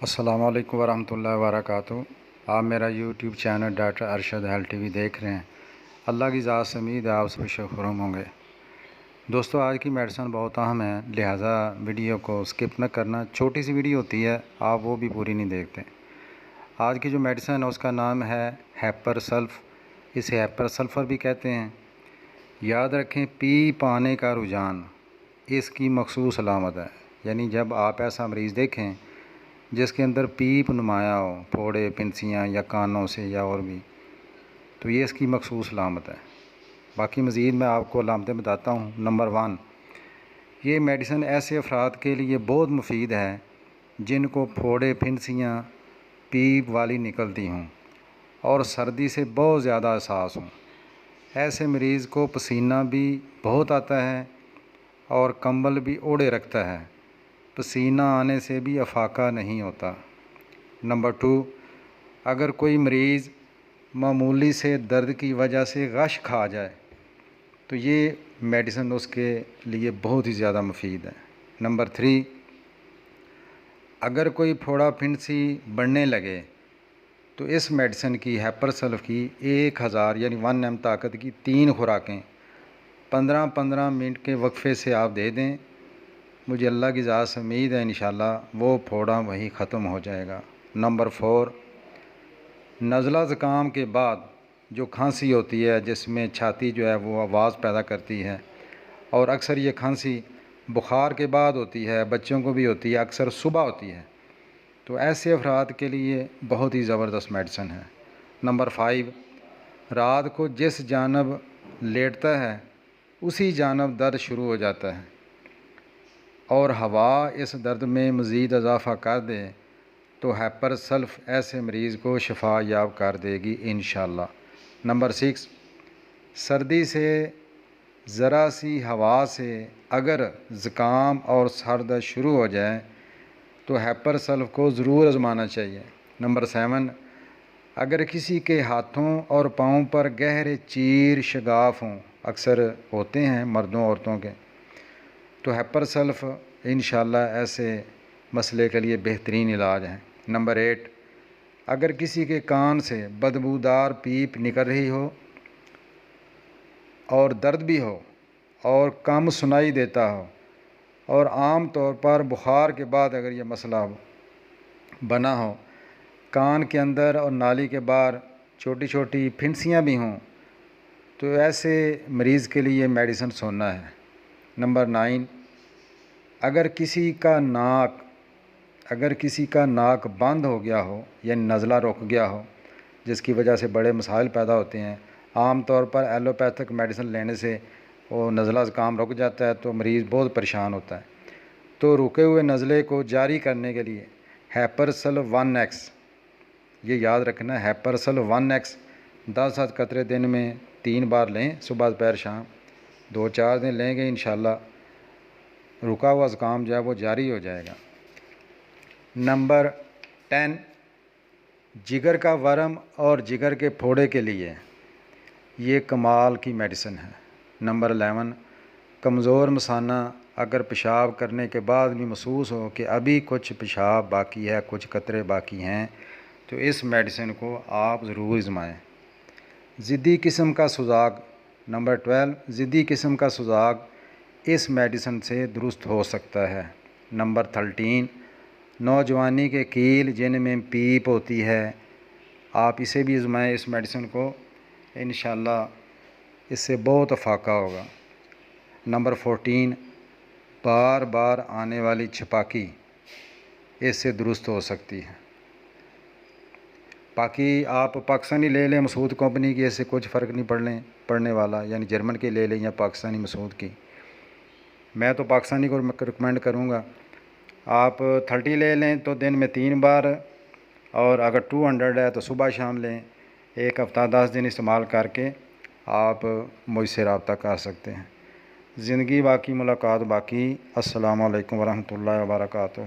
السلام علیکم ورحمۃ اللہ وبرکاتہ۔ آپ میرا YouTube channel doctor Arshad health T V دیکھ رہے ہیں۔ اللہ کی ذات سے امید ہے آپ سب خوشحال ہوں گے۔ دوستو، آج کی میڈیسن بہت اہم ہے، لہٰذا ویڈیو کو سکپ نہ کرنا۔ چھوٹی سی ویڈیو ہوتی ہے، آپ وہ بھی پوری نہیں دیکھتے۔ آج کی جو میڈیسن ہے اس کا نام ہے ہیپر سلف، اسے ہیپر سلفر بھی کہتے ہیں۔ یاد رکھیں، پی پانے کا رجحان اس کی مخصوص علامت ہے، یعنی جب آپ ایسا مریض دیکھیں جس کے اندر پیپ نمایاں ہو، پھوڑے پنسیاں یا کانوں سے یا اور بھی، تو یہ اس کی مخصوص علامت ہے۔ باقی مزید میں آپ کو علامتیں بتاتا ہوں۔ نمبر 1، یہ میڈیسن ایسے افراد کے لیے بہت مفید ہے جن کو پھوڑے پھنسیاں پیپ والی نکلتی ہوں اور سردی سے بہت زیادہ احساس ہوں۔ ایسے مریض کو پسینہ بھی بہت آتا ہے اور کمبل بھی اوڑھے رکھتا ہے، پسینہ آنے سے بھی افاقہ نہیں ہوتا۔ نمبر 2، اگر کوئی مریض معمولی سے درد کی وجہ سے غش کھا جائے تو یہ میڈیسن اس کے لیے بہت ہی زیادہ مفید ہے۔ نمبر 3، اگر کوئی پھوڑا پھنسی بڑھنے لگے تو اس میڈیسن کی ہیپر سلف کی 1000 یعنی 1 ایم طاقت کی 3 خوراکیں 15-15 منٹ کے وقفے سے آپ دے دیں، مجھے اللہ کی ذات سے امید ہے انشاءاللہ وہ پھوڑا وہی ختم ہو جائے گا۔ نمبر 4، نزلہ زکام کے بعد جو کھانسی ہوتی ہے، جس میں چھاتی جو ہے وہ آواز پیدا کرتی ہے، اور اکثر یہ کھانسی بخار کے بعد ہوتی ہے، بچوں کو بھی ہوتی ہے، اکثر صبح ہوتی ہے، تو ایسے افراد کے لیے بہت ہی زبردست میڈیسن ہے۔ نمبر 5، رات کو جس جانب لیٹتا ہے اسی جانب درد شروع ہو جاتا ہے اور ہوا اس درد میں مزید اضافہ کر دے تو ہیپر سلف ایسے مریض کو شفا یاب کر دے گی انشاءاللہ۔ نمبر 6، سردی سے ذرا سی ہوا سے اگر زکام اور سر درد شروع ہو جائے تو ہیپر سلف کو ضرور آزمانا چاہیے۔ نمبر 7، اگر کسی کے ہاتھوں اور پاؤں پر گہرے چیر شگاف ہوں، اکثر ہوتے ہیں مردوں عورتوں کے، تو ہیپر سلف انشاءاللہ ایسے مسئلے کے لیے بہترین علاج ہے۔ نمبر 8، اگر کسی کے کان سے بدبودار پیپ نکل رہی ہو اور درد بھی ہو اور کم سنائی دیتا ہو، اور عام طور پر بخار کے بعد اگر یہ مسئلہ بنا ہو، کان کے اندر اور نالی کے باہر چھوٹی چھوٹی پھنسیاں بھی ہوں، تو ایسے مریض کے لیے میڈیسن سونا ہے۔ نمبر 9، اگر کسی کا ناک بند ہو گیا ہو، یعنی نزلہ رک گیا ہو، جس کی وجہ سے بڑے مسائل پیدا ہوتے ہیں، عام طور پر ایلوپیتھک میڈیسن لینے سے وہ نزلہ زکام رک جاتا ہے تو مریض بہت پریشان ہوتا ہے، تو رکے ہوئے نزلے کو جاری کرنے کے لیے ہیپر سلف 1X، یہ یاد رکھنا، ہیپر سلف 1X 10 قطرے دن میں 3 بار لیں، صبح دوپہر شام، 2-4 دن لیں گے انشاءاللہ رکا ہوا زکام جو ہے وہ جاری ہو جائے گا۔ نمبر 10، جگر کا ورم اور جگر کے پھوڑے کے لیے یہ کمال کی میڈیسن ہے۔ نمبر 11، کمزور مثانہ اگر پیشاب کرنے کے بعد بھی محسوس ہو کہ ابھی کچھ پیشاب باقی ہے، کچھ قطرے باقی ہیں، تو اس میڈیسن کو آپ ضرور آزمائیں۔ ضدی قسم کا سوزاک، نمبر 12، ضدی قسم کا سوزاک اس میڈیسن سے درست ہو سکتا ہے۔ نمبر 13، نوجوانی کے کیل جن میں پیپ ہوتی ہے، آپ اسے بھی آزمائیں، اس میڈیسن کو، انشاءاللہ اس سے بہت افاقہ ہوگا۔ نمبر 14، بار بار آنے والی چھپاکی اس سے درست ہو سکتی ہے۔ باقی آپ پاکستانی لے لیں مسعود کمپنی کی، اس سے کچھ فرق نہیں پڑنے والا، یعنی جرمن کی لے لیں یا پاکستانی مسعود کی، میں تو پاکستانی کو ریکمینڈ کروں گا۔ آپ 30 لے لیں تو دن میں 3 بار، اور اگر 200 ہے تو صبح شام لیں، ایک ہفتہ 10 دن استعمال کر کے آپ مجھ سے رابطہ کر سکتے ہیں۔ زندگی باقی، ملاقات باقی۔ السلام علیکم ورحمۃ اللہ وبرکاتہ۔